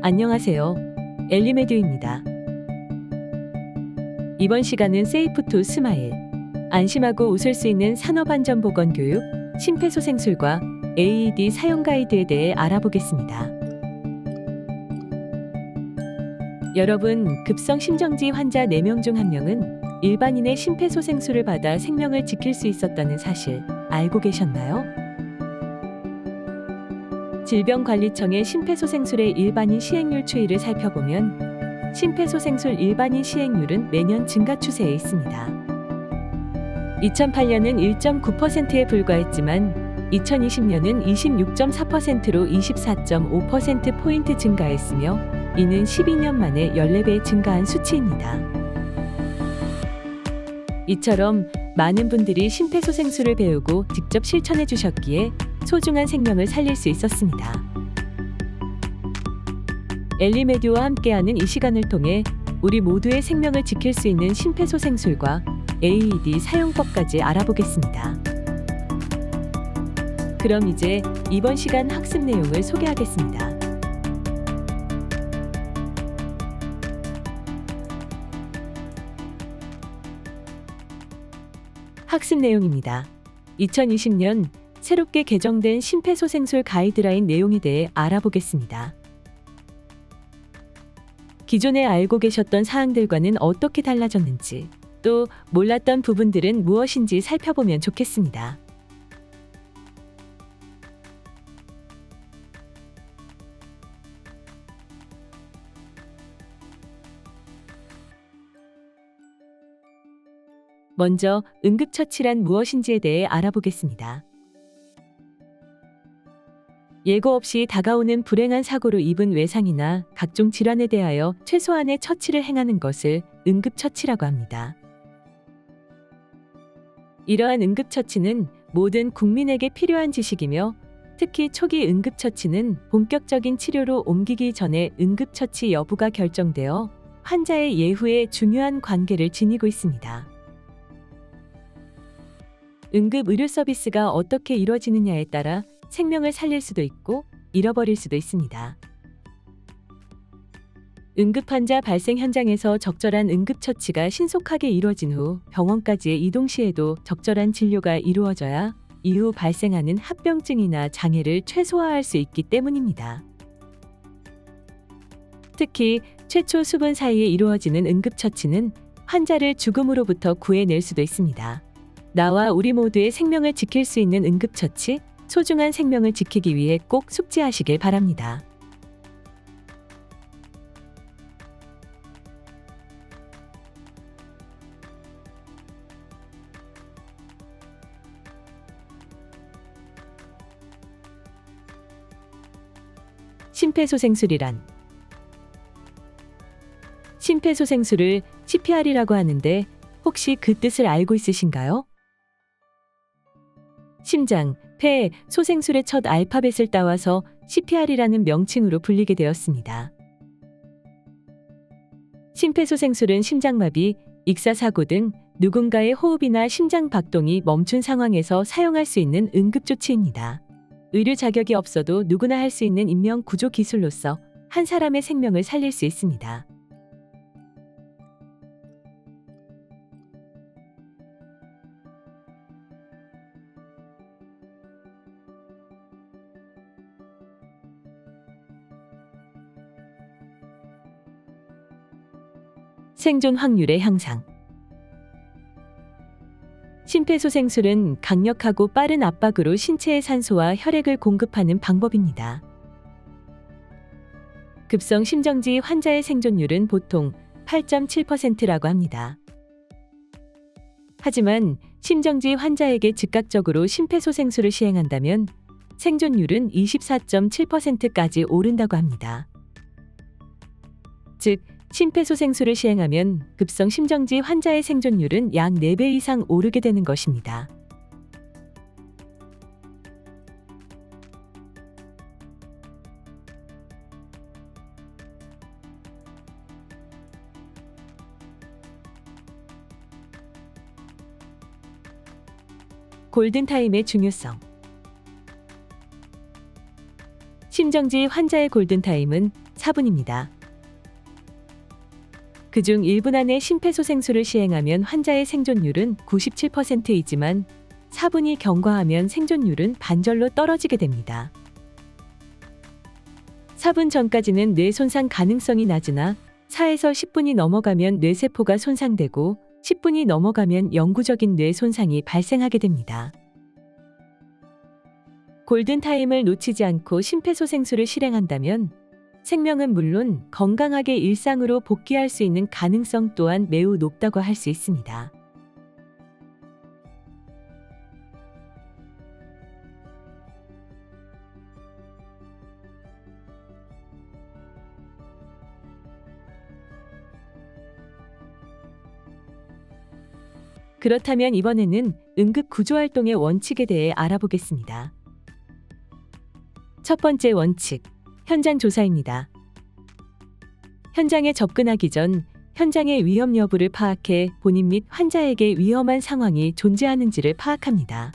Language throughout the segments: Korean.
안녕하세요. 엘리메듀입니다. 이번 시간은 세이프 투 스마일, 안심하고 웃을 수 있는 산업안전보건 교육, 심폐소생술과 AED 사용 가이드에 대해 알아보겠습니다. 여러분, 급성 심정지 환자 4명 중 1명은 일반인의 심폐소생술을 받아 생명을 지킬 수 있었다는 사실 알고 계셨나요? 질병관리청의 심폐소생술의 일반인 시행률 추이를 살펴보면 심폐소생술 일반인 시행률은 매년 증가 추세에 있습니다. 2008년은 1.9%에 불과했지만 2020년은 26.4%로 24.5%포인트 증가했으며 이는 12년 만에 14배 증가한 수치입니다. 이처럼 많은 분들이 심폐소생술을 배우고 직접 실천해 주셨기에 소중한 생명을 살릴 수 있었습니다. 엘리메듀와 함께하는 이 시간을 통해 우리 모두의 생명을 지킬 수 있는 심폐소생술과 AED 사용법까지 알아보겠습니다. 그럼 이제 이번 시간 학습 내용을 소개하겠습니다. 학습 내용입니다. 2020년 새롭게 개정된 심폐소생술 가이드라인 내용에 대해 알아보겠습니다. 기존에 알고 계셨던 사항들과는 어떻게 달라졌는지, 또 몰랐던 부분들은 무엇인지 살펴보면 좋겠습니다. 먼저 응급처치란 무엇인지에 대해 알아보겠습니다. 예고 없이 다가오는 불행한 사고로 입은 외상이나 각종 질환에 대하여 최소한의 처치를 행하는 것을 응급처치라고 합니다. 이러한 응급처치는 모든 국민에게 필요한 지식이며 특히 초기 응급처치는 본격적인 치료로 옮기기 전에 응급처치 여부가 결정되어 환자의 예후에 중요한 관계를 지니고 있습니다. 응급 의료 서비스가 어떻게 이루어지느냐에 따라 생명을 살릴 수도 있고 잃어버릴 수도 있습니다. 응급 환자 발생 현장에서 적절한 응급처치가 신속하게 이루어진 후 병원까지의 이동 시에도 적절한 진료가 이루어져야 이후 발생하는 합병증이나 장애를 최소화할 수 있기 때문입니다. 특히 최초 수분 사이에 이루어지는 응급처치는 환자를 죽음으로부터 구해낼 수도 있습니다. 나와 우리 모두의 생명을 지킬 수 있는 응급처치, 소중한 생명을 지키기 위해 꼭 숙지하시길 바랍니다. 심폐소생술이란 심폐소생술을 CPR이라고 하는데 혹시 그 뜻을 알고 있으신가요? 심장, 폐, 소생술의 첫 알파벳을 따와서 CPR이라는 명칭으로 불리게 되었습니다. 심폐소생술은 심장마비, 익사사고 등 누군가의 호흡이나 심장 박동이 멈춘 상황에서 사용할 수 있는 응급조치입니다. 의료 자격이 없어도 누구나 할 수 있는 인명 구조 기술로서 한 사람의 생명을 살릴 수 있습니다. 생존 확률의 향상. 심폐소생술은 강력하고 빠른 압박으로 신체에 산소와 혈액을 공급하는 방법입니다. 급성 심정지 환자의 생존율은 보통 8.7%라고 합니다. 하지만 심정지 환자에게 즉각적으로 심폐소생술을 시행한다면 생존율은 24.7%까지 오른다고 합니다. 즉, 심폐소생술을 시행하면 급성 심정지 환자의 생존율은 약 4배 이상 오르게 되는 것입니다. 골든타임의 중요성. 심정지 환자의 골든타임은 4분입니다. 그중 1분 안에 심폐소생술을 시행하면 환자의 생존율은 97%이지만 4분이 경과하면 생존율은 반절로 떨어지게 됩니다. 4분 전까지는 뇌 손상 가능성이 낮으나 4에서 10분이 넘어가면 뇌세포가 손상되고 10분이 넘어가면 영구적인 뇌 손상이 발생하게 됩니다. 골든타임을 놓치지 않고 심폐소생술을 실행한다면 생명은 물론 건강하게 일상으로 복귀할 수 있는 가능성 또한 매우 높다고 할 수 있습니다. 그렇다면 이번에는 응급구조활동의 원칙에 대해 알아보겠습니다. 첫 번째 원칙, 현장 조사입니다. 현장에 접근하기 전 현장의 위험 여부를 파악해 본인 및 환자에게 위험한 상황이 존재하는지를 파악합니다.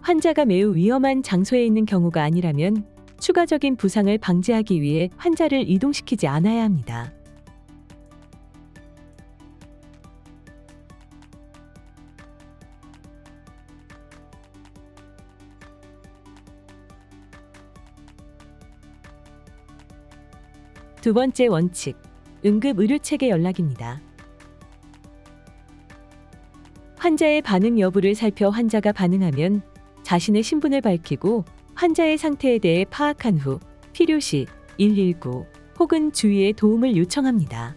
환자가 매우 위험한 장소에 있는 경우가 아니라면 추가적인 부상을 방지하기 위해 환자를 이동시키지 않아야 합니다. 두 번째 원칙, 응급의료체계 연락입니다. 환자의 반응 여부를 살펴 환자가 반응하면 자신의 신분을 밝히고 환자의 상태에 대해 파악한 후 필요시 119 혹은 주위의 도움을 요청합니다.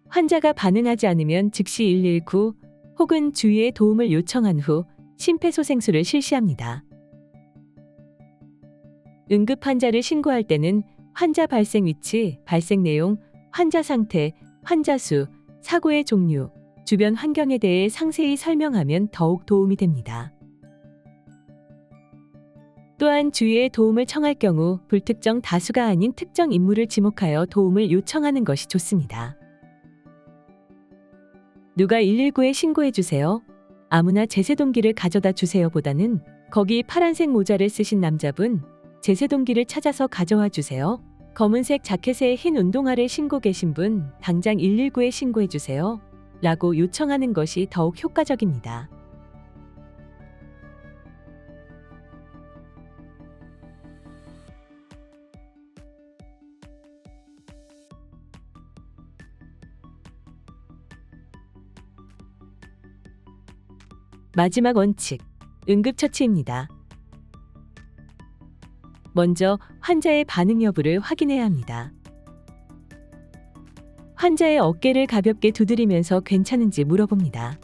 환자가 반응하지 않으면 즉시 119 혹은 주위의 도움을 요청한 후 심폐소생술을 실시합니다. 응급 환자를 신고할 때는 환자 발생 위치, 발생 내용, 환자 상태, 환자 수, 사고의 종류, 주변 환경에 대해 상세히 설명하면 더욱 도움이 됩니다. 또한 주위의 도움을 청할 경우 불특정 다수가 아닌 특정 인물을 지목하여 도움을 요청하는 것이 좋습니다. 누가 119에 신고해 주세요. 아무나 제세동기를 가져다 주세요 보다는 거기 파란색 모자를 쓰신 남자분, 제세동기를 찾아서 가져와 주세요. 검은색 자켓에 흰 운동화를 신고 계신 분, 당장 119에 신고해 주세요. 라고 요청하는 것이 더욱 효과적입니다. 마지막 원칙, 응급처치입니다. 먼저 환자의 반응 여부를 확인해야 합니다. 환자의 어깨를 가볍게 두드리면서 괜찮은지 물어봅니다.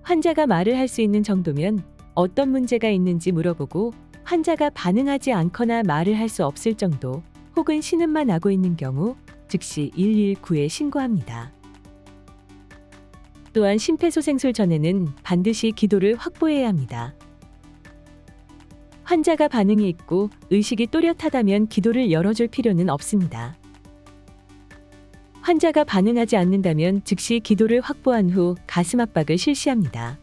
환자가 말을 할 수 있는 정도면 어떤 문제가 있는지 물어보고 환자가 반응하지 않거나 말을 할 수 없을 정도 혹은 신음만 나고 있는 경우 즉시 119에 신고합니다. 또한 심폐소생술 전에는 반드시 기도를 확보해야 합니다. 환자가 반응이 있고 의식이 또렷하다면 기도를 열어줄 필요는 없습니다. 환자가 반응하지 않는다면 즉시 기도를 확보한 후 가슴 압박을 실시합니다.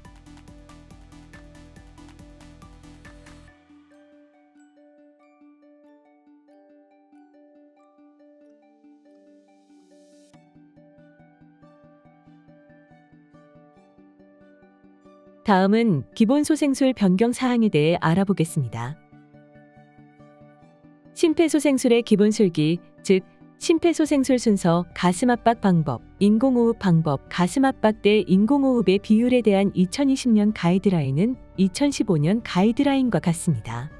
다음은 기본소생술 변경 사항에 대해 알아보겠습니다. 심폐소생술의 기본술기, 즉 심폐소생술 순서, 가슴압박 방법, 인공호흡 방법, 가슴압박 대 인공호흡의 비율에 대한 2020년 가이드라인은 2015년 가이드라인과 같습니다.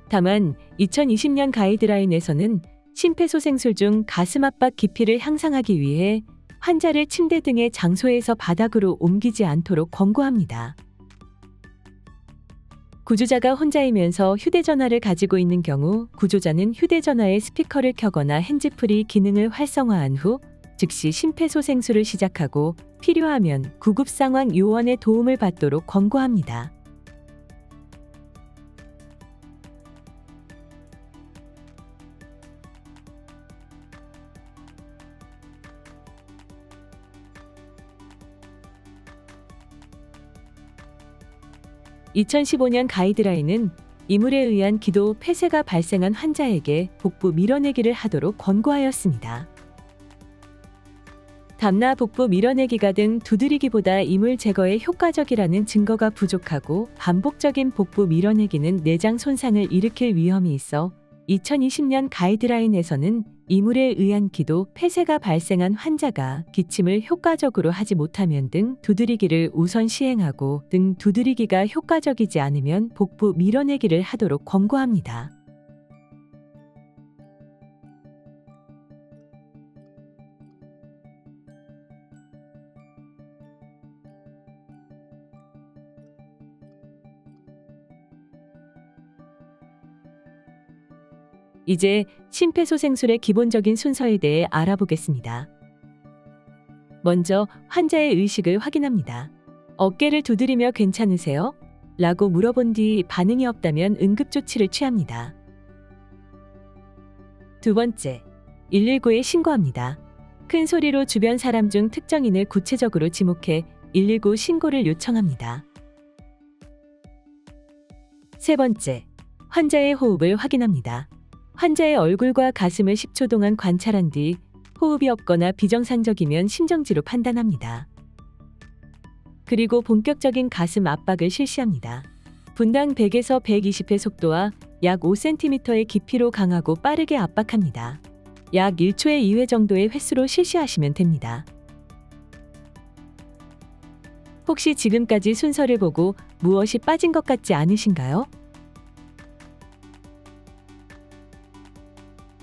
다만 2020년 가이드라인에서는 심폐소생술 중 가슴압박 깊이를 향상하기 위해 환자를 침대 등의 장소에서 바닥으로 옮기지 않도록 권고합니다. 구조자가 혼자이면서 휴대전화를 가지고 있는 경우 구조자는 휴대전화의 스피커를 켜거나 핸즈프리 기능을 활성화한 후 즉시 심폐소생술을 시작하고 필요하면 구급상황 요원의 도움을 받도록 권고합니다. (2015년) 가이드라인은 이물에 의한 기도 폐쇄가 발생한 환자에게 복부 밀어내기를 하도록 권고하였습니다. 담나 복부 밀어내기가 등 두드리기보다 이물 제거에 효과적이라는 증거가 부족하고 반복적인 복부 밀어내기는 내장 손상을 일으킬 위험이 있어 2020년 가이드라인에서는 이물에 의한 기도 폐쇄가 발생한 환자가 기침을 효과적으로 하지 못하면 등 두드리기를 우선 시행하고 등 두드리기가 효과적이지 않으면 복부 밀어내기를 하도록 권고합니다. 이제 심폐소생술의 기본적인 순서에 대해 알아보겠습니다. 먼저 환자의 의식을 확인합니다. 어깨를 두드리며 괜찮으세요? 라고 물어본 뒤 반응이 없다면 응급조치를 취합니다. 두 번째, 119에 신고합니다. 큰 소리로 주변 사람 중 특정인을 구체적으로 지목해 119 신고를 요청합니다. 세 번째, 환자의 호흡을 확인합니다. 환자의 얼굴과 가슴을 10초 동안 관찰한 뒤 호흡이 없거나 비정상적이면 심정지로 판단합니다. 그리고 본격적인 가슴 압박을 실시합니다. 분당 100에서 120회 속도와 약 5cm의 깊이로 강하고 빠르게 압박합니다. 약 1초에 2회 정도의 횟수로 실시하시면 됩니다. 혹시 지금까지 순서를 보고 무엇이 빠진 것 같지 않으신가요?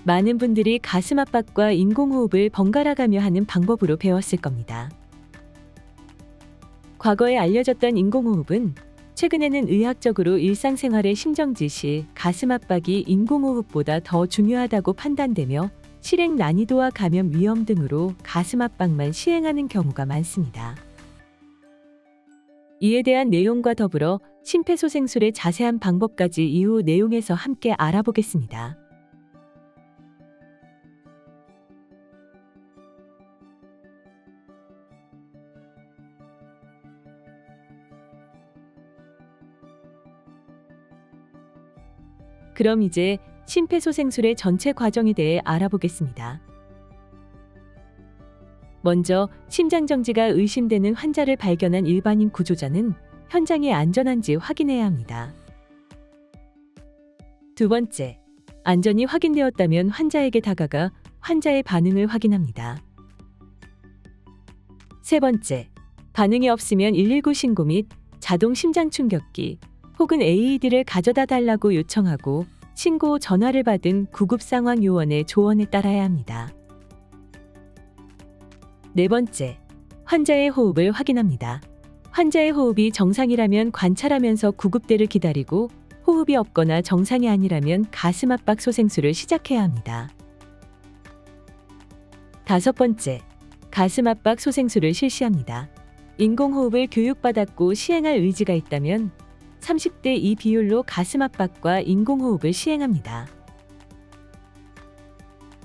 많은 분들이 가슴 압박과 인공호흡을 번갈아 가며 하는 방법으로 배웠을 겁니다. 과거에 알려졌던 인공호흡은 최근에는 의학적으로 일상생활의 심정지 시 가슴 압박이 인공호흡보다 더 중요하다고 판단되며 실행 난이도와 감염 위험 등으로 가슴 압박만 시행하는 경우가 많습니다. 이에 대한 내용과 더불어 심폐소생술의 자세한 방법까지 이후 내용에서 함께 알아보겠습니다. 그럼 이제 심폐소생술의 전체 과정에 대해 알아보겠습니다. 먼저 심장정지가 의심되는 환자를 발견한 일반인 구조자는 현장이 안전한지 확인해야 합니다. 두 번째, 안전이 확인되었다면 환자에게 다가가 환자의 반응을 확인합니다. 세 번째, 반응이 없으면 119 신고 및 자동 심장충격기 혹은 AED를 가져다 달라고 요청하고 신고 전화를 받은 구급상황요원의 조언에 따라야 합니다. 네 번째, 환자의 호흡을 확인합니다. 환자의 호흡이 정상이라면 관찰하면서 구급대를 기다리고 호흡이 없거나 정상이 아니라면 가슴 압박 소생술을 시작해야 합니다. 다섯 번째, 가슴 압박 소생술을 실시합니다. 인공호흡을 교육받았고 시행할 의지가 있다면 30대 2 비율로 가슴 압박과 인공호흡을 시행합니다.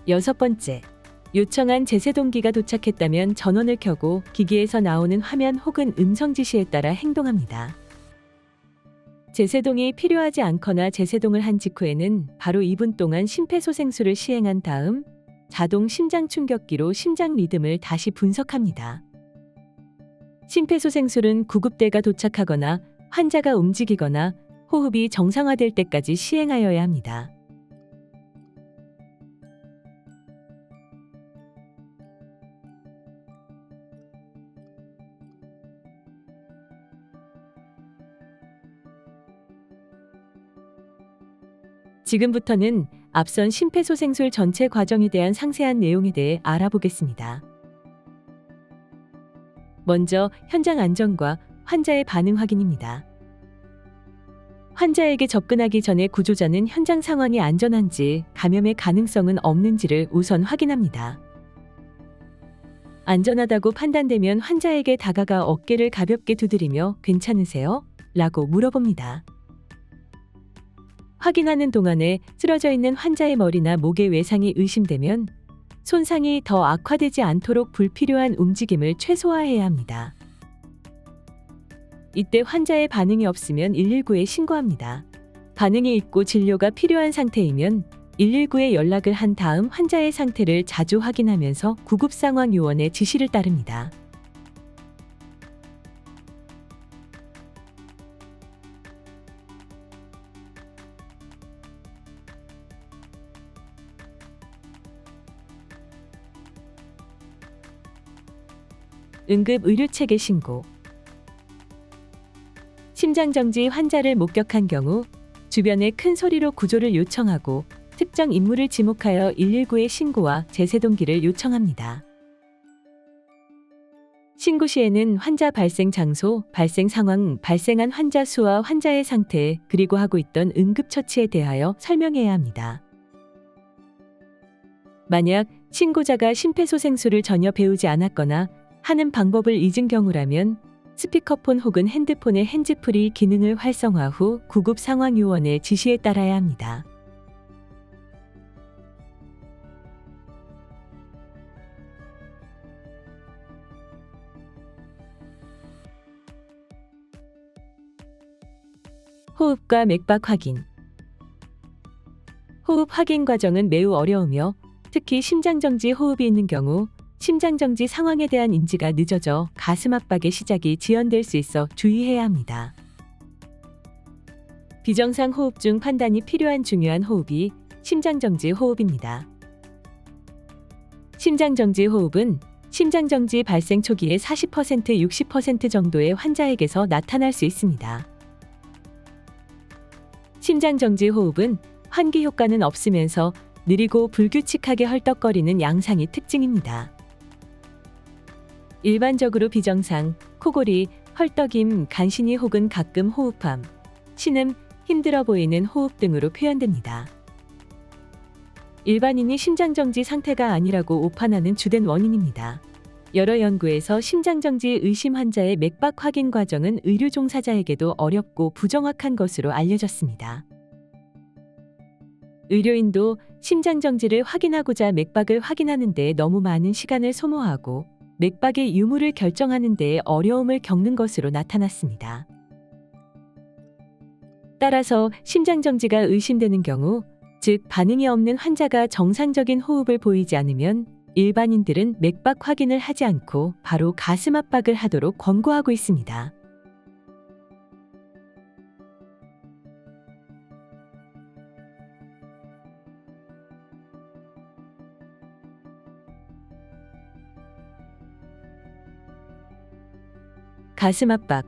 여섯 번째, 요청한 제세동기가 도착했다면 전원을 켜고 기기에서 나오는 화면 혹은 음성 지시에 따라 행동합니다. 제세동이 필요하지 않거나 제세동을 한 직후에는 바로 2분 동안 심폐소생술을 시행한 다음 자동 심장충격기로 심장 리듬을 다시 분석합니다. 심폐소생술은 구급대가 도착하거나 환자가 움직이거나 호흡이 정상화될 때까지 시행하여야 합니다. 지금부터는 앞선 심폐소생술 전체 과정에 대한 상세한 내용에 대해 알아보겠습니다. 먼저 현장 안전과 환자의 반응 확인입니다. 환자에게 접근하기 전에 구조자는 현장 상황이 안전한지 감염의 가능성은 없는지를 우선 확인합니다. 안전하다고 판단되면 환자에게 다가가 어깨를 가볍게 두드리며 괜찮으세요? 라고 물어봅니다. 확인하는 동안에 쓰러져 있는 환자의 머리나 목의 외상이 의심되면 손상이 더 악화되지 않도록 불필요한 움직임을 최소화해야 합니다. 이때 환자의 반응이 없으면 119에 신고합니다. 반응이 있고 진료가 필요한 상태이면 119에 연락을 한 다음 환자의 상태를 자주 확인하면서 구급상황요원의 지시를 따릅니다. 응급 의료체계 신고. 심장정지 환자를 목격한 경우 주변에 큰 소리로 구조를 요청하고 특정 인물을 지목하여 119에 신고와 제세동기를 요청합니다. 신고 시에는 환자 발생 장소, 발생 상황, 발생한 환자 수와 환자의 상태, 그리고 하고 있던 응급처치에 대하여 설명해야 합니다. 만약 신고자가 심폐소생술을 전혀 배우지 않았거나 하는 방법을 잊은 경우라면 스피커폰 혹은 핸드폰의 핸즈프리 기능을 활성화 후 구급상황요원의 지시에 따라야 합니다. 호흡과 맥박 확인. 호흡 확인 과정은 매우 어려우며 특히 심장정지 호흡이 있는 경우 심장정지 상황에 대한 인지가 늦어져 가슴 압박의 시작이 지연될 수 있어 주의해야 합니다. 비정상 호흡 중 판단이 필요한 중요한 호흡이 심장정지 호흡입니다. 심장정지 호흡은 심장정지 발생 초기에 40%, 60% 정도의 환자에게서 나타날 수 있습니다. 심장정지 호흡은 환기 효과는 없으면서 느리고 불규칙하게 헐떡거리는 양상이 특징입니다. 일반적으로 비정상, 코골이, 헐떡임, 간신히 혹은 가끔 호흡함, 신음, 힘들어 보이는 호흡 등으로 표현됩니다. 일반인이 심장정지 상태가 아니라고 오판하는 주된 원인입니다. 여러 연구에서 심장정지 의심 환자의 맥박 확인 과정은 의료 종사자에게도 어렵고 부정확한 것으로 알려졌습니다. 의료인도 심장정지를 확인하고자 맥박을 확인하는 데 너무 많은 시간을 소모하고 맥박의 유무를 결정하는 데 어려움을 겪는 것으로 나타났습니다. 따라서 심장정지가 의심되는 경우, 즉 반응이 없는 환자가 정상적인 호흡을 보이지 않으면 일반인들은 맥박 확인을 하지 않고 바로 가슴 압박을 하도록 권고하고 있습니다. 가슴 압박.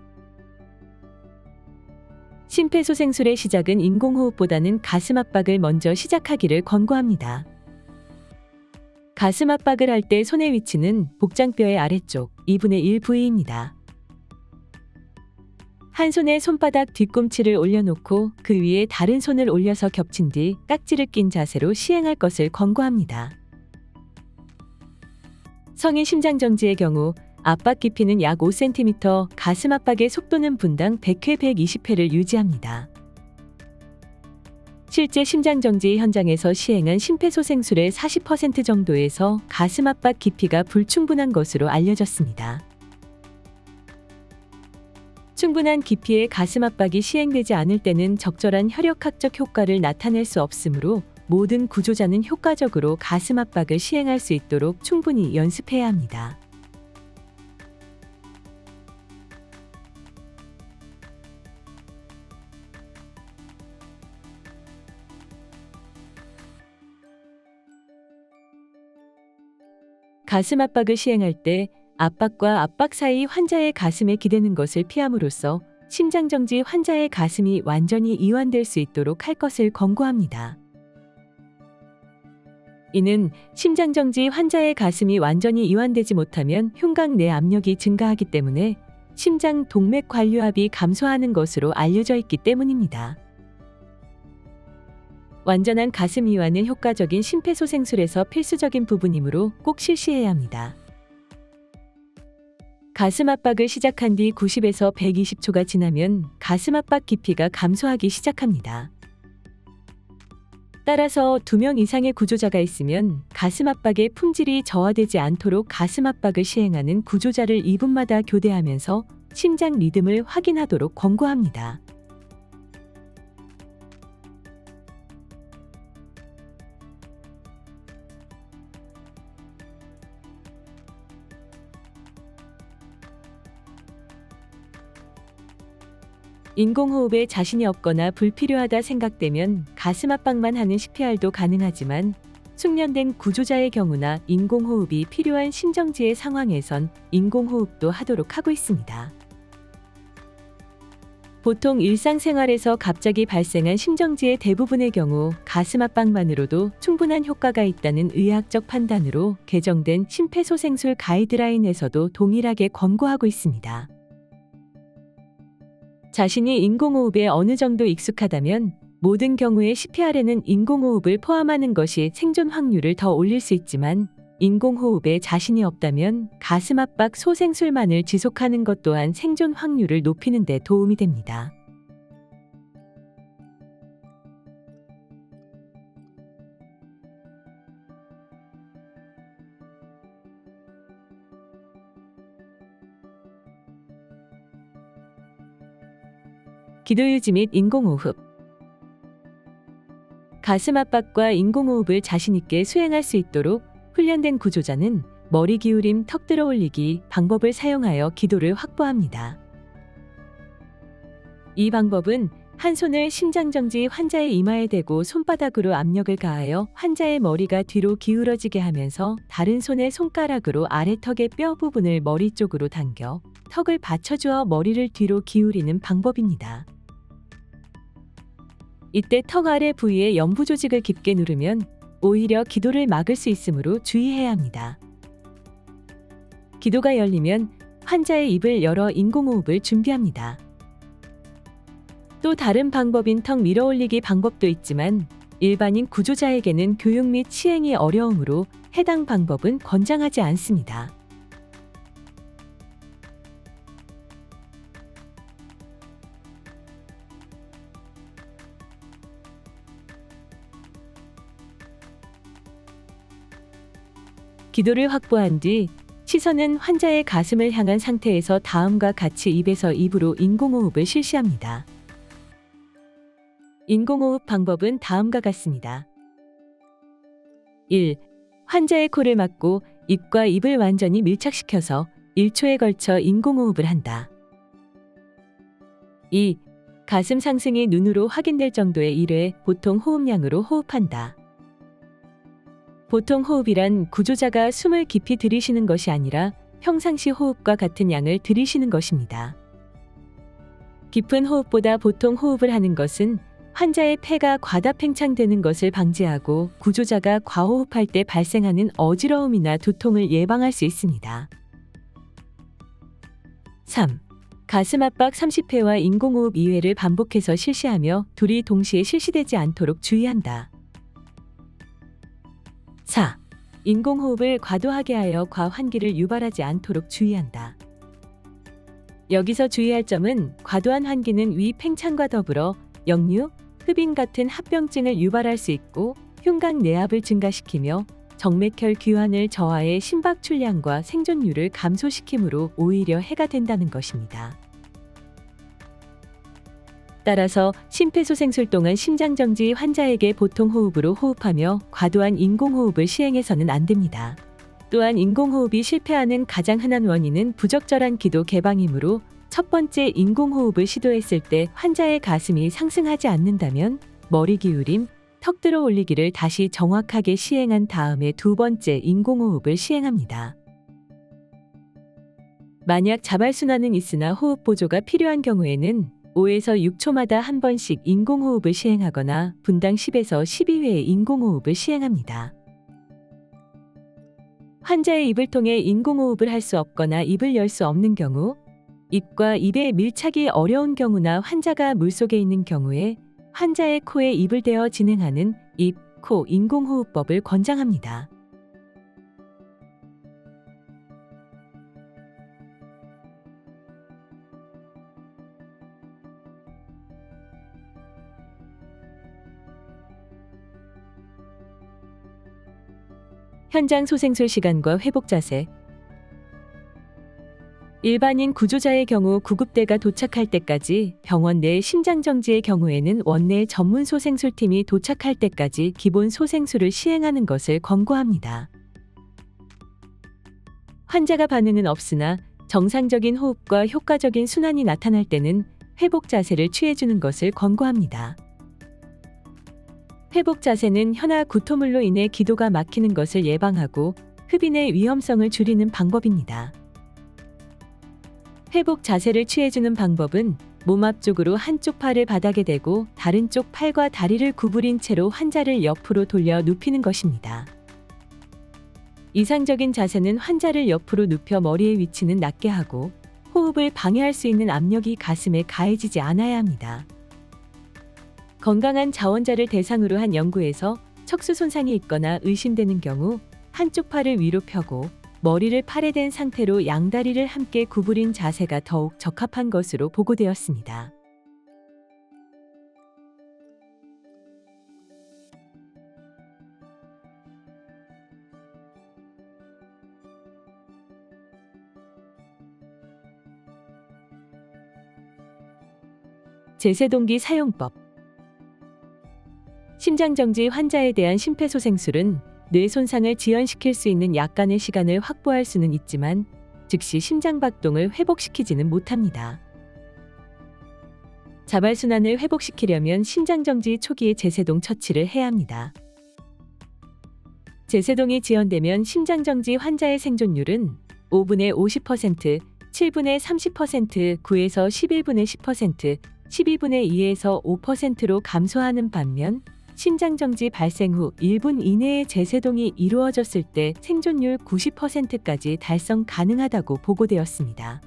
심폐소생술의 시작은 인공호흡보다는 가슴 압박을 먼저 시작하기를 권고합니다. 가슴 압박을 할 때 손의 위치는 복장뼈의 아래쪽 2분의 1 부위입니다. 한 손에 손바닥 뒤꿈치를 올려놓고 그 위에 다른 손을 올려서 겹친 뒤 깍지를 낀 자세로 시행할 것을 권고합니다. 성인 심장정지의 경우 압박 깊이는 약 5cm, 가슴 압박의 속도는 분당 100회, 120회를 유지합니다. 실제 심장정지 현장에서 시행한 심폐소생술의 40% 정도에서 가슴 압박 깊이가 불충분한 것으로 알려졌습니다. 충분한 깊이의 가슴 압박이 시행되지 않을 때는 적절한 혈액학적 효과를 나타낼 수 없으므로 모든 구조자는 효과적으로 가슴 압박을 시행할 수 있도록 충분히 연습해야 합니다. 가슴 압박을 시행할 때 압박과 압박 사이 환자의 가슴에 기대는 것을 피함으로써 심장정지 환자의 가슴이 완전히 이완될 수 있도록 할 것을 권고합니다. 이는 심장정지 환자의 가슴이 완전히 이완되지 못하면 흉곽 내 압력이 증가하기 때문에 심장 동맥 관류압이 감소하는 것으로 알려져 있기 때문입니다. 완전한 가슴 이완은 효과적인 심폐소생술에서 필수적인 부분이므로 꼭 실시해야 합니다. 가슴 압박을 시작한 뒤 90에서 120초가 지나면 가슴 압박 깊이가 감소하기 시작합니다. 따라서 2명 이상의 구조자가 있으면 가슴 압박의 품질이 저하되지 않도록 가슴 압박을 시행하는 구조자를 2분마다 교대하면서 심장 리듬을 확인하도록 권고합니다. 인공호흡에 자신이 없거나 불필요하다 생각되면 가슴 압박만 하는 CPR도 가능하지만 숙련된 구조자의 경우나 인공호흡이 필요한 심정지의 상황에선 인공호흡도 하도록 하고 있습니다. 보통 일상생활에서 갑자기 발생한 심정지의 대부분의 경우 가슴 압박만으로도 충분한 효과가 있다는 의학적 판단으로 개정된 심폐소생술 가이드라인에서도 동일하게 권고하고 있습니다. 자신이 인공호흡에 어느 정도 익숙하다면 모든 경우에 CPR에는 인공호흡을 포함하는 것이 생존 확률을 더 올릴 수 있지만 인공호흡에 자신이 없다면 가슴 압박 소생술만을 지속하는 것 또한 생존 확률을 높이는 데 도움이 됩니다. 기도 유지 및 인공호흡. 가슴 압박과 인공호흡을 자신 있게 수행할 수 있도록 훈련된 구조자는 머리 기울임, 턱 들어 올리기 방법을 사용하여 기도를 확보합니다. 이 방법은 한 손을 심장정지 환자의 이마에 대고 손바닥으로 압력을 가하여 환자의 머리가 뒤로 기울어지게 하면서 다른 손의 손가락으로 아래턱의 뼈 부분을 머리 쪽으로 당겨 턱을 받쳐주어 머리를 뒤로 기울이는 방법입니다. 이때 턱 아래 부위의 연부 조직을 깊게 누르면 오히려 기도를 막을 수 있으므로 주의해야 합니다. 기도가 열리면 환자의 입을 열어 인공호흡을 준비합니다. 또 다른 방법인 턱 밀어 올리기 방법도 있지만 일반인 구조자에게는 교육 및 시행이 어려우므로 해당 방법은 권장하지 않습니다. 기도를 확보한 뒤 시선은 환자의 가슴을 향한 상태에서 다음과 같이 입에서 입으로 인공호흡을 실시합니다. 인공호흡 방법은 다음과 같습니다. 1. 환자의 코를 막고 입과 입을 완전히 밀착시켜서 1초에 걸쳐 인공호흡을 한다. 2. 가슴 상승이 눈으로 확인될 정도의 1회 보통 호흡량으로 호흡한다. 보통 호흡이란 구조자가 숨을 깊이 들이쉬는 것이 아니라 평상시 호흡과 같은 양을 들이쉬는 것입니다. 깊은 호흡보다 보통 호흡을 하는 것은 환자의 폐가 과다 팽창되는 것을 방지하고 구조자가 과호흡할 때 발생하는 어지러움이나 두통을 예방할 수 있습니다. 3. 가슴 압박 30회와 인공호흡 2회를 반복해서 실시하며 둘이 동시에 실시되지 않도록 주의한다. 4. 인공호흡을 과도하게 하여 과환기를 유발하지 않도록 주의한다. 여기서 주의할 점은 과도한 환기는 위 팽창과 더불어 역류, 흡인 같은 합병증을 유발할 수 있고 흉곽 내압을 증가시키며 정맥혈 귀환을 저하해 심박 출량과 생존율을 감소시키므로 오히려 해가 된다는 것입니다. 따라서 심폐소생술 동안 심장정지 환자에게 보통 호흡으로 호흡하며 과도한 인공호흡을 시행해서는 안 됩니다. 또한 인공호흡이 실패하는 가장 흔한 원인은 부적절한 기도 개방이므로 첫 번째 인공호흡을 시도했을 때 환자의 가슴이 상승하지 않는다면 머리 기울임, 턱 들어 올리기를 다시 정확하게 시행한 다음에 두 번째 인공호흡을 시행합니다. 만약 자발순환은 있으나 호흡 보조가 필요한 경우에는 5에서 6초마다 한 번씩 인공호흡을 시행하거나 분당 10에서 12회의 인공호흡을 시행합니다. 환자의 입을 통해 인공호흡을 할 수 없거나 입을 열 수 없는 경우, 입과 입의 밀착이 어려운 경우나 환자가 물속에 있는 경우에 환자의 코에 입을 대어 진행하는 입, 코 인공호흡법을 권장합니다. 현장 소생술 시간과 회복 자세. 일반인 구조자의 경우 구급대가 도착할 때까지, 병원 내 심장정지의 경우에는 원내 전문 소생술팀이 도착할 때까지 기본 소생술을 시행하는 것을 권고합니다. 환자가 반응은 없으나 정상적인 호흡과 효과적인 순환이 나타날 때는 회복 자세를 취해주는 것을 권고합니다. 회복 자세는 혀나 구토물로 인해 기도가 막히는 것을 예방하고 흡인의 위험성을 줄이는 방법입니다. 회복 자세를 취해주는 방법은 몸 앞쪽으로 한쪽 팔을 바닥에 대고 다른 쪽 팔과 다리를 구부린 채로 환자를 옆으로 돌려 눕히는 것입니다. 이상적인 자세는 환자를 옆으로 눕혀 머리의 위치는 낮게 하고 호흡을 방해할 수 있는 압력이 가슴에 가해지지 않아야 합니다. 건강한 자원자를 대상으로 한 연구에서 척수 손상이 있거나 의심되는 경우 한쪽 팔을 위로 펴고 머리를 팔에 댄 상태로 양다리를 함께 구부린 자세가 더욱 적합한 것으로 보고되었습니다. 제세동기 사용법. 심장정지 환자에 대한 심폐소생술은 뇌 손상을 지연시킬 수 있는 약간의 시간을 확보할 수는 있지만 즉시 심장박동을 회복시키지는 못합니다. 자발순환을 회복시키려면 심장정지 초기에 제세동 처치를 해야 합니다. 제세동이 지연되면 심장정지 환자의 생존율은 5분의 50%, 7분의 30%, 9에서 11분의 10%, 12분의 2에서 5%로 감소하는 반면 심장정지 발생 후 1분 이내에 제세동이 이루어졌을 때 생존율 90%까지 달성 가능하다고 보고되었습니다.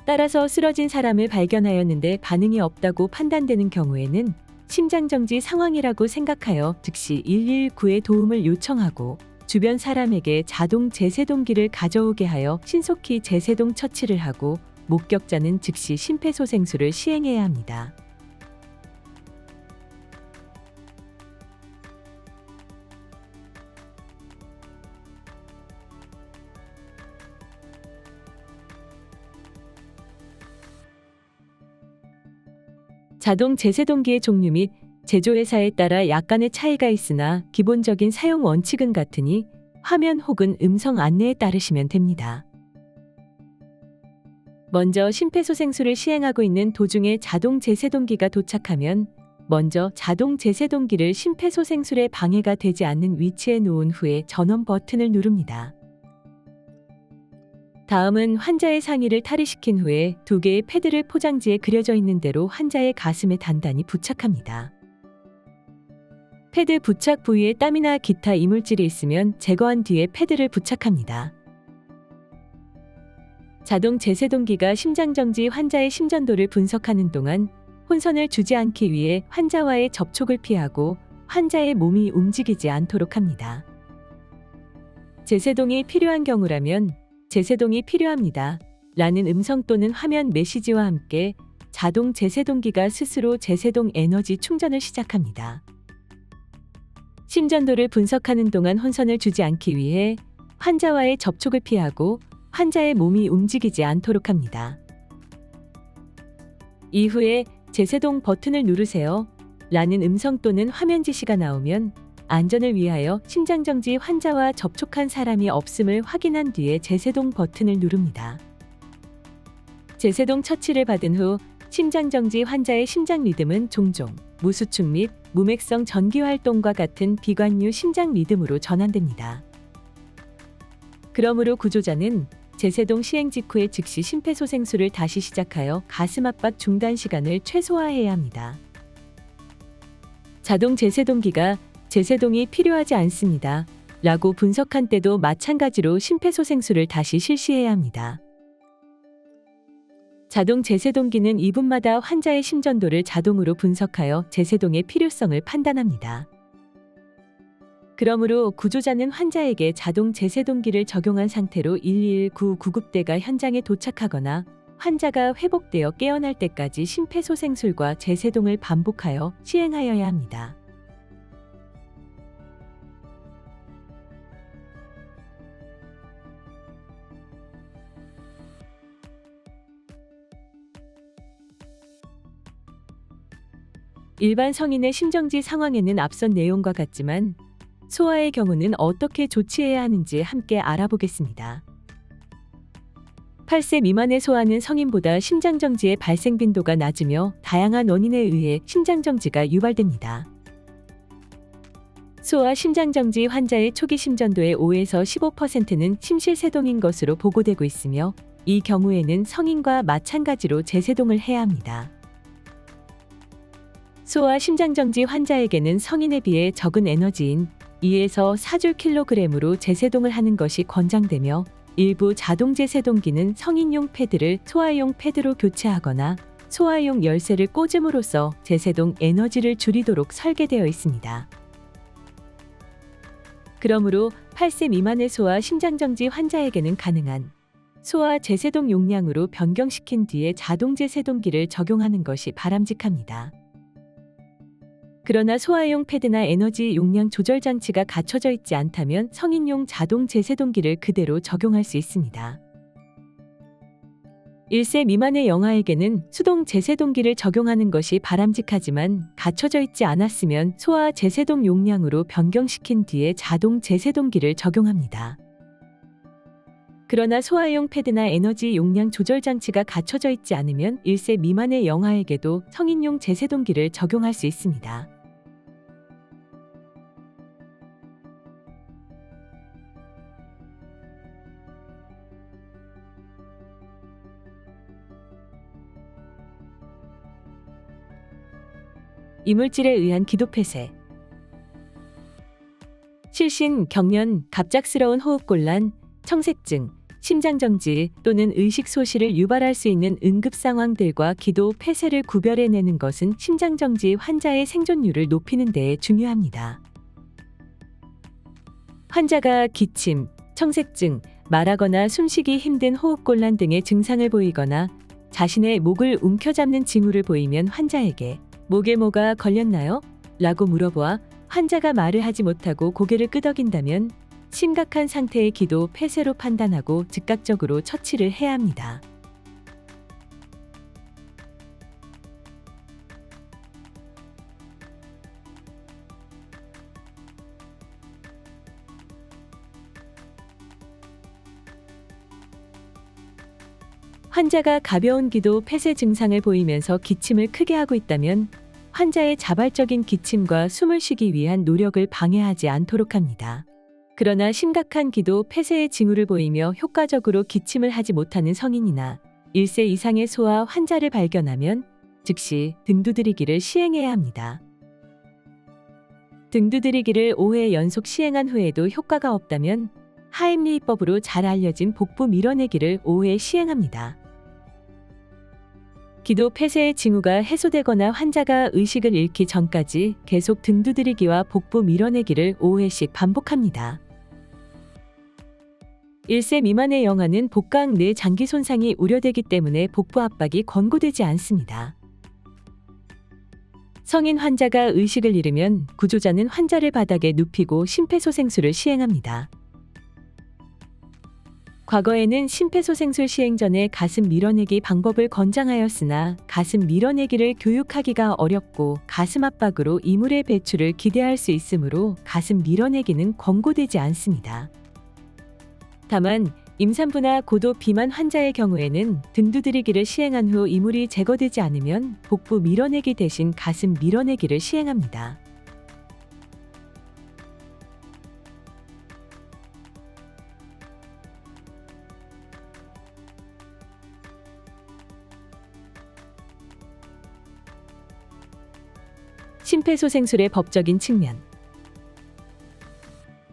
따라서 쓰러진 사람을 발견하였는데 반응이 없다고 판단되는 경우에는 심장정지 상황이라고 생각하여 즉시 119에 도움을 요청하고 주변 사람에게 자동 제세동기를 가져오게 하여 신속히 제세동 처치를 하고 목격자는 즉시 심폐소생술을 시행해야 합니다. 자동 제세동기의 종류 및 제조회사에 따라 약간의 차이가 있으나 기본적인 사용 원칙은 같으니 화면 혹은 음성 안내에 따르시면 됩니다. 먼저 심폐소생술을 시행하고 있는 도중에 자동 제세동기가 도착하면 먼저 자동 제세동기를 심폐소생술에 방해가 되지 않는 위치에 놓은 후에 전원 버튼을 누릅니다. 다음은 환자의 상의를 탈의시킨 후에 2개의 패드를 포장지에 그려져 있는 대로 환자의 가슴에 단단히 부착합니다. 패드 부착 부위에 땀이나 기타 이물질이 있으면 제거한 뒤에 패드를 부착합니다. 자동 제세동기가 심장정지 환자의 심전도를 분석하는 동안 혼선을 주지 않기 위해 환자와의 접촉을 피하고 환자의 몸이 움직이지 않도록 합니다. 제세동이 필요한 경우라면 제세동이 필요합니다. 라는 음성 또는 화면 메시지와 함께 자동 제세동기가 스스로 제세동 에너지 충전을 시작합니다. 심전도를 분석하는 동안 혼선을 주지 않기 위해 환자와의 접촉을 피하고 환자의 몸이 움직이지 않도록 합니다. 이후에 제세동 버튼을 누르세요. 라는 음성 또는 화면 지시가 나오면 안전을 위하여 심장정지 환자와 접촉한 사람이 없음을 확인한 뒤에 제세동 버튼을 누릅니다. 제세동 처치를 받은 후 심장정지 환자의 심장 리듬은 종종 무수축 및 무맥성 전기활동과 같은 비관유 심장 리듬으로 전환됩니다. 그러므로 구조자는 제세동 시행 직후에 즉시 심폐소생술을 다시 시작하여 가슴 압박 중단 시간을 최소화해야 합니다. 자동 제세동기가 제세동이 필요하지 않습니다. 라고 분석한 때도 마찬가지로 심폐소생술을 다시 실시해야 합니다. 자동 제세동기는 2분마다 환자의 심전도를 자동으로 분석하여 제세동의 필요성을 판단합니다. 그러므로 구조자는 환자에게 자동 제세동기를 적용한 상태로 119 구급대가 현장에 도착하거나 환자가 회복되어 깨어날 때까지 심폐소생술과 제세동을 반복하여 시행하여야 합니다. 일반 성인의 심정지 상황에는 앞선 내용과 같지만 소아의 경우는 어떻게 조치해야 하는지 함께 알아보겠습니다. 8세 미만의 소아는 성인보다 심장정지의 발생 빈도가 낮으며 다양한 원인에 의해 심장정지가 유발됩니다. 소아 심장정지 환자의 초기 심전도의 5에서 15%는 심실세동인 것으로 보고되고 있으며 이 경우에는 성인과 마찬가지로 재세동을 해야 합니다. 소아 심장정지 환자에게는 성인에 비해 적은 에너지인 2에서 4줄/kg으로 재세동을 하는 것이 권장되며 일부 자동 재세동기는 성인용 패드를 소아용 패드로 교체하거나 소아용 열쇠를 꽂음으로써 재세동 에너지를 줄이도록 설계되어 있습니다. 그러므로 8세 미만의 소아 심장정지 환자에게는 가능한 소아 재세동 용량으로 변경시킨 뒤에 자동 재세동기를 적용하는 것이 바람직합니다. 그러나 소아용 패드나 에너지 용량 조절 장치가 갖춰져 있지 않다면 성인용 자동 재세동기를 그대로 적용할 수 있습니다. 1세 미만의 영아에게는 수동 재세동기를 적용하는 것이 바람직하지만 갖춰져 있지 않았으면 소아 재세동 용량으로 변경시킨 뒤에 자동 재세동기를 적용합니다. 그러나 소아용 패드나 에너지 용량 조절 장치가 갖춰져 있지 않으면 1세 미만의 영아에게도 성인용 재세동기를 적용할 수 있습니다. 이물질에 의한 기도폐쇄, 실신, 경련, 갑작스러운 호흡곤란, 청색증, 심장정지 또는 의식소실을 유발할 수 있는 응급 상황들과 기도 폐쇄를 구별해내는 것은 심장정지 환자의 생존율을 높이는 데에 중요합니다. 환자가 기침, 청색증, 말하거나 숨쉬기 힘든 호흡곤란 등의 증상을 보이거나 자신의 목을 움켜잡는 징후를 보이면 환자에게 목에 뭐가 걸렸나요? 라고 물어보아 환자가 말을 하지 못하고 고개를 끄덕인다면 심각한 상태의 기도 폐쇄로 판단하고 즉각적으로 처치를 해야 합니다. 환자가 가벼운 기도 폐쇄 증상을 보이면서 기침을 크게 하고 있다면 환자의 자발적인 기침과 숨을 쉬기 위한 노력을 방해하지 않도록 합니다. 그러나 심각한 기도 폐쇄의 징후를 보이며 효과적으로 기침을 하지 못하는 성인이나 1세 이상의 소아 환자를 발견하면 즉시 등 두드리기를 시행해야 합니다. 등 두드리기를 5회 연속 시행한 후에도 효과가 없다면 하임리히법으로 잘 알려진 복부 밀어내기를 5회 시행합니다. 기도 폐쇄의 징후가 해소되거나 환자가 의식을 잃기 전까지 계속 등 두드리기와 복부 밀어내기를 5회씩 반복합니다. 1세 미만의 영아는 복강 내 장기 손상이 우려되기 때문에 복부 압박이 권고되지 않습니다. 성인 환자가 의식을 잃으면 구조자는 환자를 바닥에 눕히고 심폐소생술을 시행합니다. 과거에는 심폐소생술 시행 전에 가슴 밀어내기 방법을 권장하였으나 가슴 밀어내기를 교육하기가 어렵고 가슴 압박으로 이물의 배출을 기대할 수 있으므로 가슴 밀어내기는 권고되지 않습니다. 다만 임산부나 고도 비만 환자의 경우에는 등 두드리기를 시행한 후 이물이 제거되지 않으면 복부 밀어내기 대신 가슴 밀어내기를 시행합니다. 심폐소생술의 법적인 측면.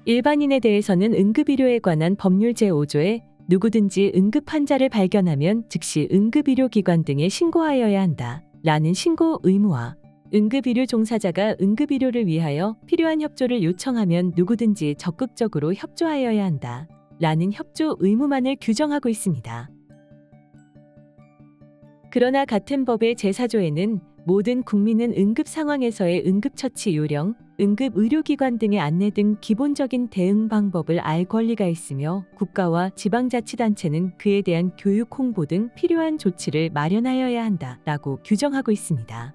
일반인에 대해서는 응급의료에 관한 법률 제5조에 누구든지 응급 환자를 발견하면 즉시 응급의료기관 등에 신고하여야 한다 라는 신고 의무와 응급의료 종사자가 응급의료를 위하여 필요한 협조를 요청하면 누구든지 적극적으로 협조하여야 한다 라는 협조 의무만을 규정하고 있습니다. 그러나 같은 법의 제4조에는 모든 국민은 응급 상황에서의 응급처치 요령, 응급의료기관 등의 안내 등 기본적인 대응 방법을 알 권리가 있으며 국가와 지방자치단체는 그에 대한 교육 홍보 등 필요한 조치를 마련하여야 한다라고 규정하고 있습니다.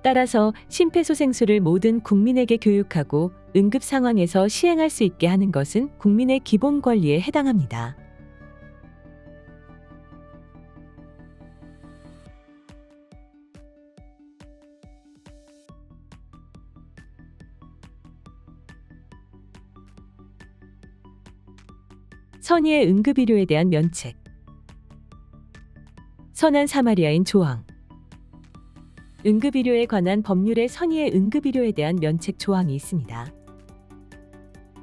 따라서 심폐소생술을 모든 국민에게 교육하고 응급 상황에서 시행할 수 있게 하는 것은 국민의 기본 권리에 해당합니다. 선의의 응급의료에 대한 면책. 선한 사마리아인 조항. 응급의료에 관한 법률에 선의의 응급의료에 대한 면책 조항이 있습니다.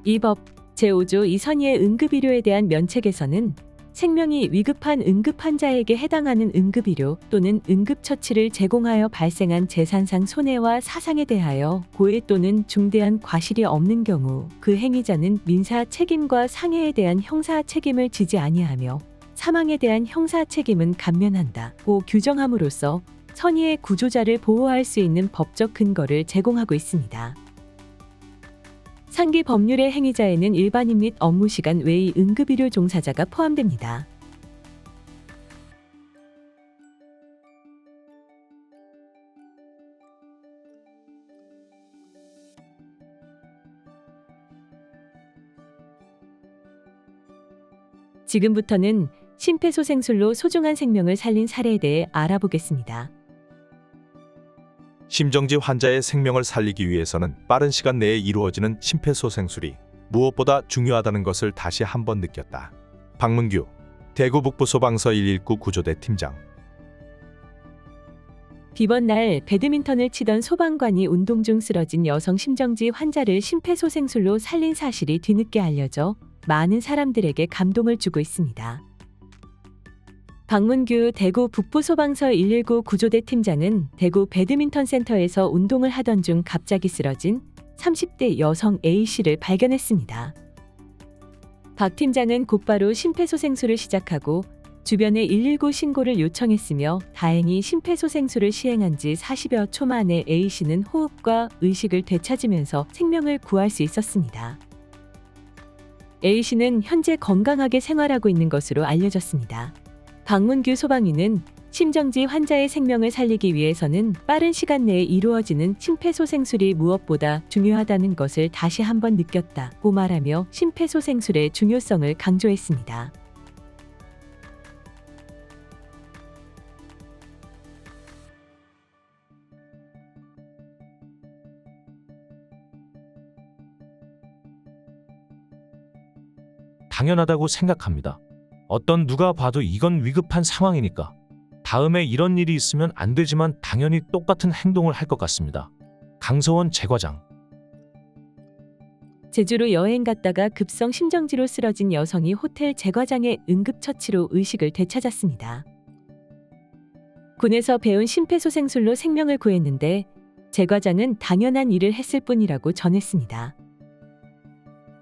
이 법 제5조 이 선의의 응급의료에 대한 면책에서는 생명이 위급한 응급 환자에게 해당하는 응급의료 또는 응급처치를 제공하여 발생한 재산상 손해와 사상에 대하여 고의 또는 중대한 과실이 없는 경우 그 행위자는 민사 책임과 상해에 대한 형사 책임을 지지 아니하며 사망에 대한 형사 책임은 감면한다고 규정함으로써 선의의 구조자를 보호할 수 있는 법적 근거를 제공하고 있습니다. 상기 법률의 행위자에는 일반인 및 업무시간 외의 응급의료 종사자가 포함됩니다. 지금부터는 심폐소생술로 소중한 생명을 살린 사례에 대해 알아보겠습니다. 심정지 환자의 생명을 살리기 위해서는 빠른 시간 내에 이루어지는 심폐소생술이 무엇보다 중요하다는 것을 다시 한번 느꼈다. 박문규, 대구 북부소방서 119 구조대 팀장. 비번 날 배드민턴을 치던 소방관이 운동 중 쓰러진 여성 심정지 환자를 심폐소생술로 살린 사실이 뒤늦게 알려져 많은 사람들에게 감동을 주고 있습니다. 박문규 대구 북부소방서 119 구조대 팀장은 대구 배드민턴 센터에서 운동을 하던 중 갑자기 쓰러진 30대 여성 A씨를 발견했습니다. 박 팀장은 곧바로 심폐소생술을 시작하고 주변에 119 신고를 요청했으며 다행히 심폐소생술을 시행한 지 40여 초 만에 A씨는 호흡과 의식을 되찾으면서 생명을 구할 수 있었습니다. A씨는 현재 건강하게 생활하고 있는 것으로 알려졌습니다. 박문규 소방위는 심정지 환자의 생명을 살리기 위해서는 빠른 시간 내에 이루어지는 심폐소생술이 무엇보다 중요하다는 것을 다시 한번 느꼈다고 말하며 심폐소생술의 중요성을 강조했습니다. 당연하다고 생각합니다. 어떤 누가 봐도 이건 위급한 상황이니까. 다음에 이런 일이 있으면 안 되지만 당연히 똑같은 행동을 할 것 같습니다. 강서원 제과장. 제주로 여행 갔다가 급성 심정지로 쓰러진 여성이 호텔 제과장의 응급처치로 의식을 되찾았습니다. 군에서 배운 심폐소생술로 생명을 구했는데 제과장은 당연한 일을 했을 뿐이라고 전했습니다.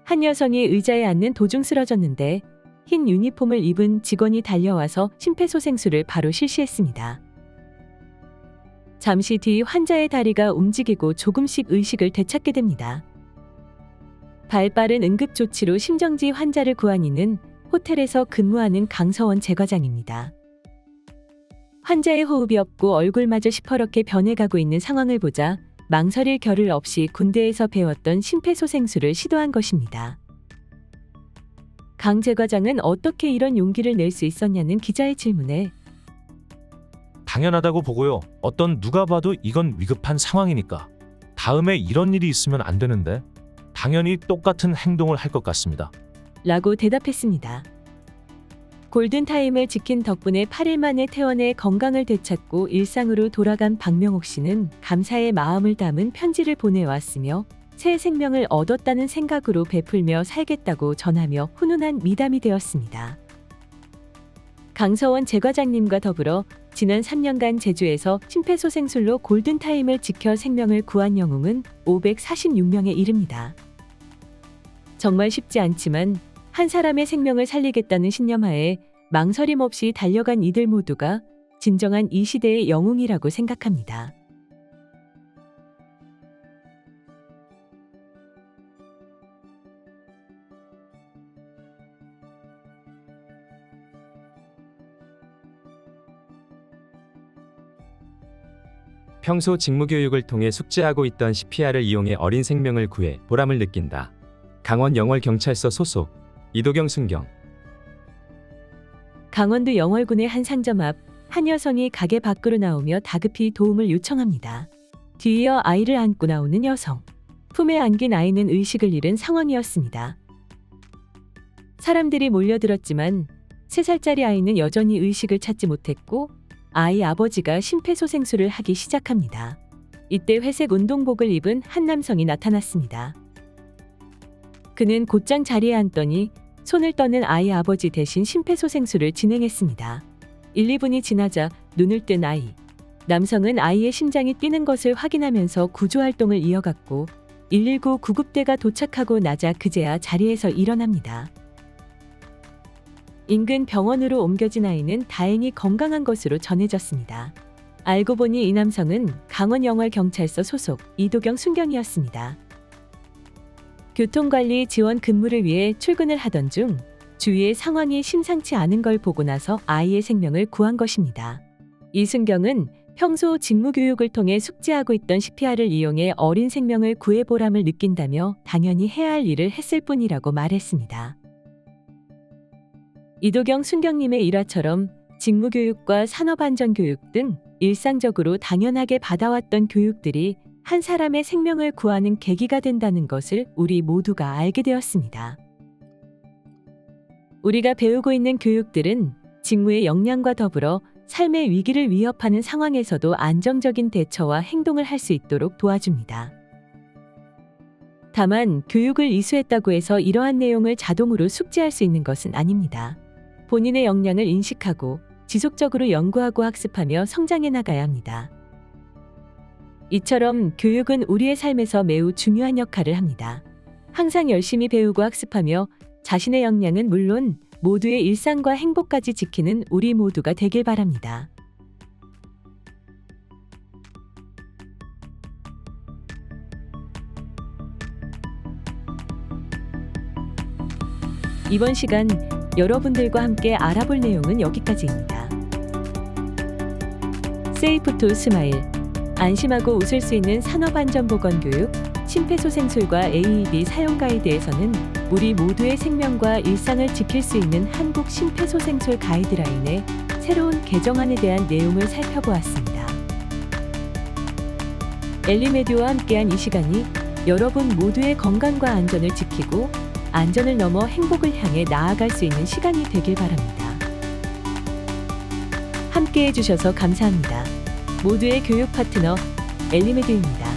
한 여성이 의자에 앉는 도중 쓰러졌는데 흰 유니폼을 입은 직원이 달려와서 심폐소생술을 바로 실시했습니다. 잠시 뒤 환자의 다리가 움직이고 조금씩 의식을 되찾게 됩니다. 발빠른 응급조치로 심정지 환자를 구한 이는 호텔에서 근무하는 강서원 제과장입니다. 환자의 호흡이 없고 얼굴마저 시퍼렇게 변해가고 있는 상황을 보자 망설일 겨를 없이 군대에서 배웠던 심폐소생술을 시도한 것입니다. 강 제과장은 어떻게 이런 용기를 낼 수 있었냐는 기자의 질문에 당연하다고 보고요. 어떤 누가 봐도 이건 위급한 상황이니까. 다음에 이런 일이 있으면 안 되는데 당연히 똑같은 행동을 할 것 같습니다. 라고 대답했습니다. 골든타임을 지킨 덕분에 8일 만에 퇴원해 건강을 되찾고 일상으로 돌아간 박명옥 씨는 감사의 마음을 담은 편지를 보내왔으며 새 생명을 얻었다는 생각으로 베풀며 살겠다고 전하며 훈훈한 미담이 되었습니다. 강서원 제과장님과 더불어 지난 3년간 제주에서 심폐소생술로 골든타임을 지켜 생명을 구한 영웅은 546명에 이릅니다. 정말 쉽지 않지만 한 사람의 생명을 살리겠다는 신념하에 망설임 없이 달려간 이들 모두가 진정한 이 시대의 영웅이라고 생각합니다. 평소 직무교육을 통해 숙지하고 있던 CPR을 이용해 어린 생명을 구해 보람을 느낀다. 강원 영월경찰서 소속 이도경 순경. 강원도 영월군의 한 상점 앞 한 여성이 가게 밖으로 나오며 다급히 도움을 요청합니다. 뒤이어 아이를 안고 나오는 여성. 품에 안긴 아이는 의식을 잃은 상황이었습니다. 사람들이 몰려들었지만 3살짜리 아이는 여전히 의식을 찾지 못했고 아이 아버지가 심폐소생술을 하기 시작합니다. 이때 회색 운동복을 입은 한 남성이 나타났습니다. 그는 곧장 자리에 앉더니 손을 떠는 아이 아버지 대신 심폐소생술을 진행했습니다. 1, 2분이 지나자 눈을 뜬 아이. 남성은 아이의 심장이 뛰는 것을 확인하면서 구조활동을 이어갔고 119 구급대가 도착하고 나자 그제야 자리에서 일어납니다. 인근 병원으로 옮겨진 아이는 다행히 건강한 것으로 전해졌습니다. 알고 보니 이 남성은 강원영월경찰서 소속 이도경 순경이었습니다. 교통관리 지원 근무를 위해 출근을 하던 중 주위의 상황이 심상치 않은 걸 보고 나서 아이의 생명을 구한 것입니다. 이순경은 평소 직무교육을 통해 숙지하고 있던 CPR을 이용해 어린 생명을 구해 보람을 느낀다며 당연히 해야 할 일을 했을 뿐이라고 말했습니다. 이도경 순경님의 일화처럼 직무교육과 산업안전교육 등 일상적으로 당연하게 받아왔던 교육들이 한 사람의 생명을 구하는 계기가 된다는 것을 우리 모두가 알게 되었습니다. 우리가 배우고 있는 교육들은 직무의 역량과 더불어 삶의 위기를 위협하는 상황에서도 안정적인 대처와 행동을 할 수 있도록 도와줍니다. 다만 교육을 이수했다고 해서 이러한 내용을 자동으로 숙지할 수 있는 것은 아닙니다. 본인의 역량을 인식하고 지속적으로 연구하고 학습하며 성장해 나가야 합니다. 이처럼 교육은 우리의 삶에서 매우 중요한 역할을 합니다. 항상 열심히 배우고 학습하며 자신의 역량은 물론 모두의 일상과 행복까지 지키는 우리 모두가 되길 바랍니다. 이번 시간 여러분들과 함께 알아볼 내용은 여기까지입니다. 세이프 투 스마일, 안심하고 웃을 수 있는 산업안전보건교육, 심폐소생술과 AED 사용 가이드에서는 우리 모두의 생명과 일상을 지킬 수 있는 한국 심폐소생술 가이드라인의 새로운 개정안에 대한 내용을 살펴보았습니다. 엘리메디오와 함께한 이 시간이 여러분 모두의 건강과 안전을 지키고 안전을 넘어 행복을 향해 나아갈 수 있는 시간이 되길 바랍니다. 함께해 주셔서 감사합니다. 모두의 교육 파트너 엘리메디오입니다.